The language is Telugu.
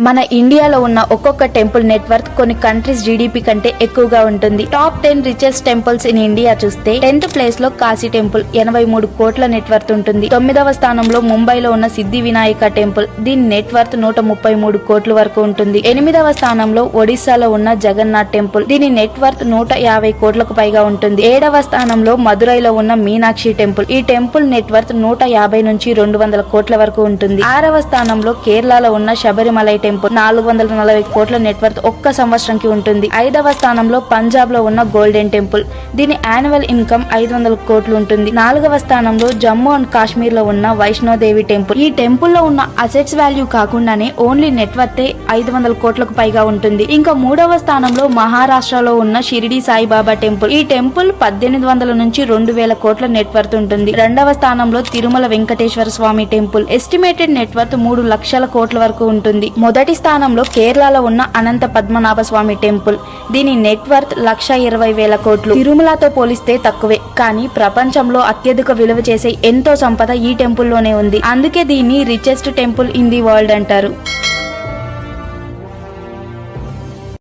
మన ఇండియాలో ఉన్న ఒక్కొక్క టెంపుల్ నెట్వర్క్ కొన్ని కంట్రీస్ జీడీపీ కంటే ఎక్కువగా ఉంటుంది. Top 10 richest temples in India చూస్తే 10th ప్లేస్ లో కాశీ టెంపుల్ 83 కోట్ల నెట్వర్త్ ఉంటుంది. 9వ స్థానంలో ముంబైలో ఉన్న సిద్ధి వినాయక టెంపుల్, దీని నెట్వర్త్ 133 కోట్ల వరకు ఉంటుంది. 8వ స్థానంలో ఒడిశాలో ఉన్న జగన్నాథ్ టెంపుల్, దీని నెట్వర్త్ 150 కోట్లకు పైగా ఉంటుంది. 7వ స్థానంలో మదురైలో ఉన్న మీనాక్షి టెంపుల్, ఈ టెంపుల్ నెట్వర్త్ 150 నుంచి 200 కోట్ల వరకు ఉంటుంది. 6వ స్థానంలో కేరళలో ఉన్న శబరిమలై టెంపుల్ 440 కోట్ల నెట్వర్త్ ఒక్క సంవత్సరంకి ఉంటుంది. 5వ స్థానంలో పంజాబ్ లో ఉన్న గోల్డెన్ టెంపుల్, దీని యాన్యువల్ ఇన్కమ్ 500 కోట్లు ఉంటుంది. 4వ స్థానంలో జమ్మూ అండ్ కాశ్మీర్ లో ఉన్న వైష్ణోదేవి టెంపుల్, ఈ టెంపుల్ లో ఉన్న అసెట్స్ వాల్యూ కాకుండానే ఓన్లీ నెట్వర్తే 500 కోట్లకు పైగా ఉంటుంది. ఇంకా 3వ స్థానంలో మహారాష్ట్రలో ఉన్న షిరిడి సాయిబాబా టెంపుల్, ఈ టెంపుల్ 1800 నుంచి 2000 కోట్ల నెట్వర్త్ ఉంటుంది. 2వ స్థానంలో తిరుమల వెంకటేశ్వర స్వామి టెంపుల్, ఎస్టిమేటెడ్ నెట్వర్త్ 3 లక్షల కోట్ల వరకు ఉంటుంది. మొదటి స్థానంలో కేరళలో ఉన్న అనంత పద్మనాభ స్వామి టెంపుల్, దీని నెట్వర్త్ 1,20,000 కోట్లు. తిరుమలతో పోలిస్తే తక్కువే, కానీ ప్రపంచంలో అత్యధిక విలువ చేసే ఎంతో సంపద ఈ టెంపుల్లోనే ఉంది. అందుకే దీన్ని richest temple in the world అంటారు.